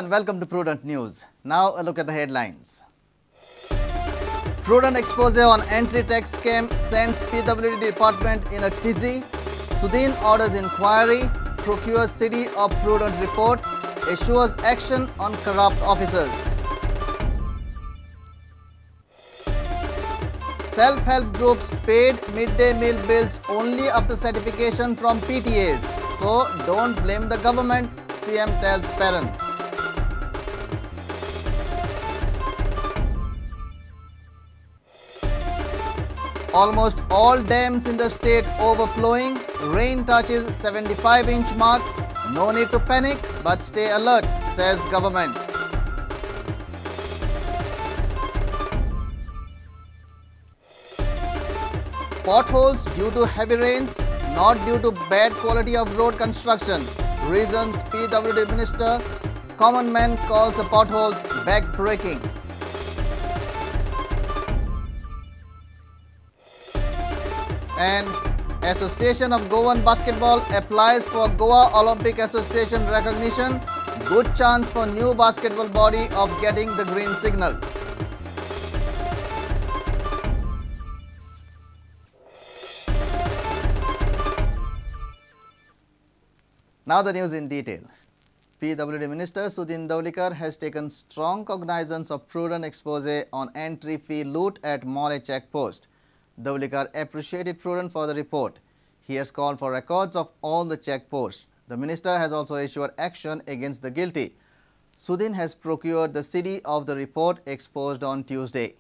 and welcome to Prudent News. Now a look at the headlines. Prudent expose on entry tax scam sends PWD department in a tizzy. Sudin orders inquiry, procures City of Prudent report, assures action on corrupt officers. Self-help groups paid midday meal bills only after certification from PTAs. So don't blame the government, CM tells parents. Almost all dams in the state overflowing. Rain touches 75-inch mark. No need to panic, but stay alert, says government. Potholes due to heavy rains, not due to bad quality of road construction. Reasons PWD Minister, common man calls the potholes back-breaking. And Association of Goan Basketball applies for Goa Olympic Association recognition. Good chance for new basketball body of getting the green signal. Now the news in detail. PWD Minister Sudin Dhavalikar has taken strong cognizance of Prudent expose on entry fee loot at Mollem Check Post. Dhavalikar appreciated Prudent for the report. He has called for records of all the check posts. The minister has also issued action against the guilty. Sudin has procured the CD of the report exposed on Tuesday.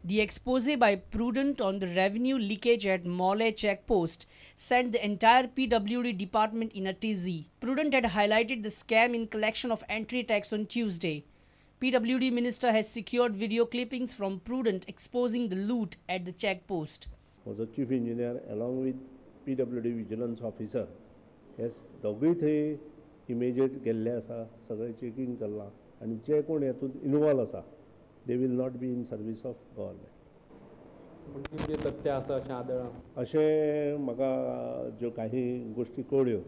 The expose by Prudent on the revenue leakage at Mollem Check Post sent the entire PWD department in a tizzy. Prudent had highlighted the scam in collection of entry tax on Tuesday. PWD Minister has secured video clippings from Prudent exposing the loot at the check post. The Chief Engineer along with PWD Vigilance Officer has दोगुय immediate गेल्ले आसा, सगळे checking चल्ला आणि जे कोण हेतून involve आसा they will not be in service of government. अशें म्हाका ज्यो काही गोष्टी कळ्यो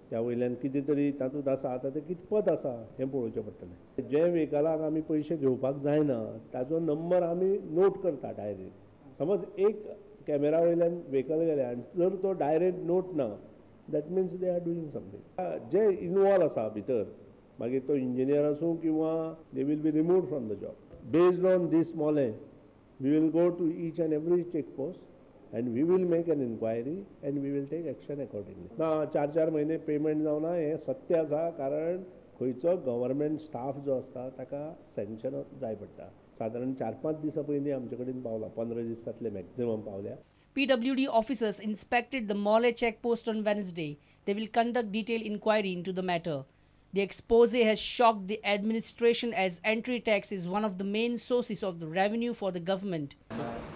त्या वयल्यान कितें तरी तातूंत आसा आतां तें कितपत आसा हें पळोवचें पडटलें. जे व्हेकलाक आमी पयशे घेवपाक जायना ताजो नंबर आमी नोट करता डायरेक्ट. समज एक कॅमेरा वयल्यान व्हेकल गेलें आनी जर तो डायरेक्ट नोट ना that means they are doing something. जे इन्वॉल्व आसा भितर मागीर तो इंजिनियर आसूं किंवा they will be removed from the job. Based on this Mollem, we will go to each and every check post and we will make an inquiry and we will take action accordingly. ना 4-4 महिने payment जावना हें सत्य आसा कारण खंयचो government staff जो आसता ताका सँक्शन जाय पडटा. सादारण 4-5 दिसां पयलीं आमचे कडेन पावला, 15 दिसांतले मॅक्झिमम पावल्या. PWD officers inspected the Mollem Check Post on Wednesday. They will conduct detailed inquiry into the matter. The expose has shocked the administration as entry tax is one of the main sources of the revenue for the government.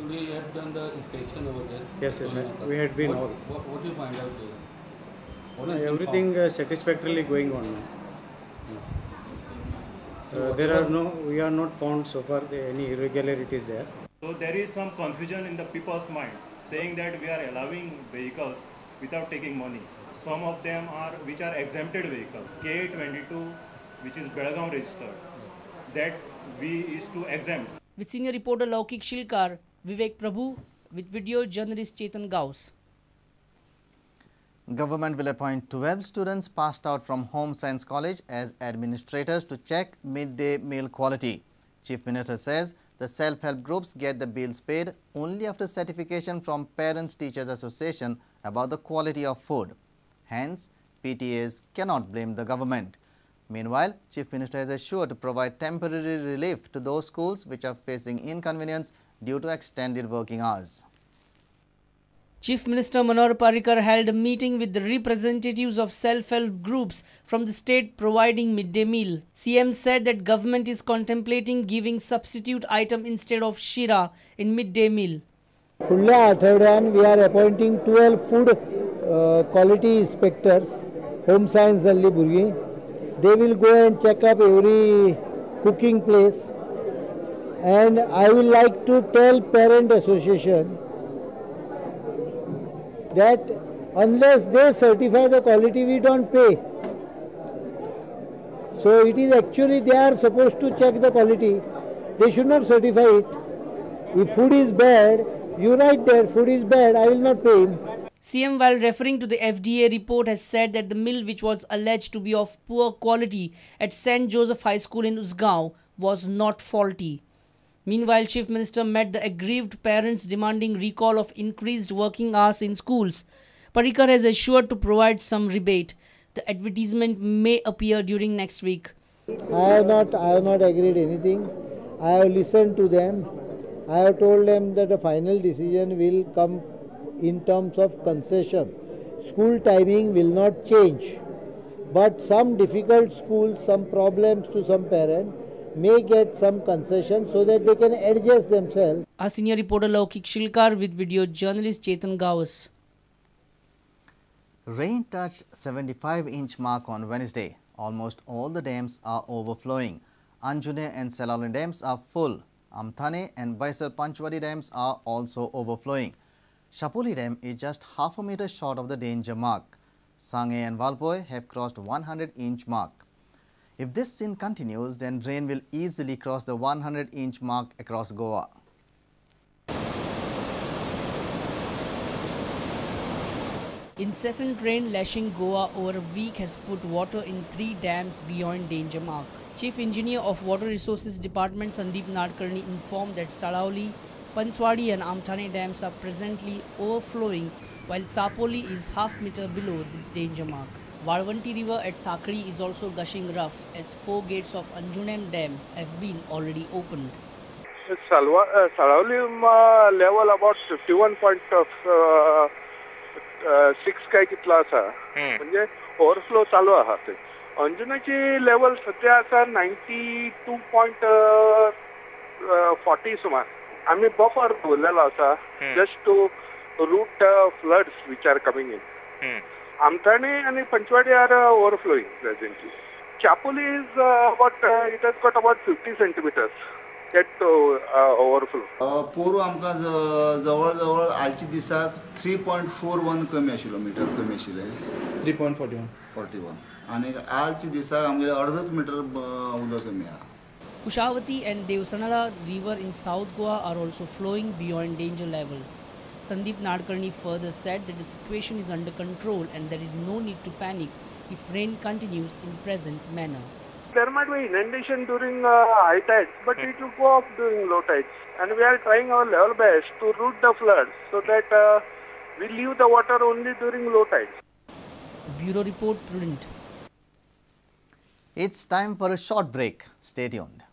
Today you have done the inspection over there? Yes, we had been all. What do you find out there? Everything satisfactorily going on now. We are not found so far any irregularities there. So there is some confusion in the people's mind saying that we are allowing vehicles without taking money. Some of them are which are exempted vehicles. K22 which is Belgaum registered, that we is to exempt. With senior reporter Laukik Shilkar, Vivek Prabhu, with video journalist Chetan Gauss. Government will appoint 12 students passed out from Home Science College as administrators to check midday meal quality. Chief Minister says the self-help groups get the bills paid only after certification from Parents Teachers Association about the quality of food. Hence, PTAs cannot blame the government. Meanwhile, Chief Minister has assured to provide temporary relief to those schools which are facing inconvenience due to extended working hours. Chief Minister Manohar Parrikar held a meeting with the representatives of self-help groups from the state providing midday meal. CM said that government is contemplating giving substitute item instead of shira in midday meal. फुडल्या आठवड्यान we are appointing 12 food quality inspectors, home science जाल्ली भुरगीं. They will go and check up every cooking place, and I will like to tell parent association that unless they certify the quality, we don't pay. So it is actually they are supposed to check the quality. They should not certify it. If food is bad, you write there, food is bad, I will not pay him. CM, while referring to the FDA report, has said that the mill, which was alleged to be of poor quality at St. Joseph High School in Usgaon, was not faulty. Meanwhile, Chief Minister met the aggrieved parents demanding recall of increased working hours in schools. Parrikar has assured to provide some rebate. The advertisement may appear during next week. I have not agreed anything. I have listened to them. I have told them that a final decision will come in terms of concession. School timing will not change. But some difficult schools, some problems to some parents may get some concession so that they can adjust themselves. Our senior reporter Laukik Shilkar with video journalist Chetan Gawas. Rain touched 75-inch mark on Wednesday. Almost all the dams are overflowing. Anjune and Selauli dams are full. Amthane and Baisar Panchwadi dams are also overflowing. Shapoli Dam is just half a meter short of the danger mark. Sangay and Valpoi have crossed 100-inch mark. If this scene continues, then rain will easily cross the 100-inch mark across Goa. Incessant rain lashing Goa over a week has put water in 3 dams beyond danger mark. Chief Engineer of Water Resources Department Sandeep Nadkarni informed that Sadauli, Panchwadi and Amthane dams are presently overflowing, while Sapoli is half meter below the danger mark. Varvanti River at Sakri is also gushing rough as 4 gates of Anjunem Dam have been already opened. Sadauli level about 51.6 काय कितला आसा म्हणजे overflow चालू आहा ते अंजुनाची level सध्या आसा 92.40 सुमार आम्ही बफर दवरलेलो आसा just to route floods which are coming in Amthane आणि Panchwadi are overflowing presently Chapoli is about it has got about 50 centimetres get to overflow. पूर्व आमकां जवळ जवळ आजची दिसाक 3.41 कमी आशिल्लो मीटर कमी आशिल्ले 3.41 आनी आजची दिसाक आमगे अर्धच मीटर उदक कमी आहा. Kushavati and Devsanala river in South Goa are also flowing beyond danger level. Sandeep Nadkarni further said that the situation is under control and there is no need to panic if rain continues in present manner. There might be inundation during high tides, but it will go off during low tides. And we are trying our level best to route the floods so that we leave the water only during low tides. Bureau Report, Prudent. It's time for a short break. Stay tuned.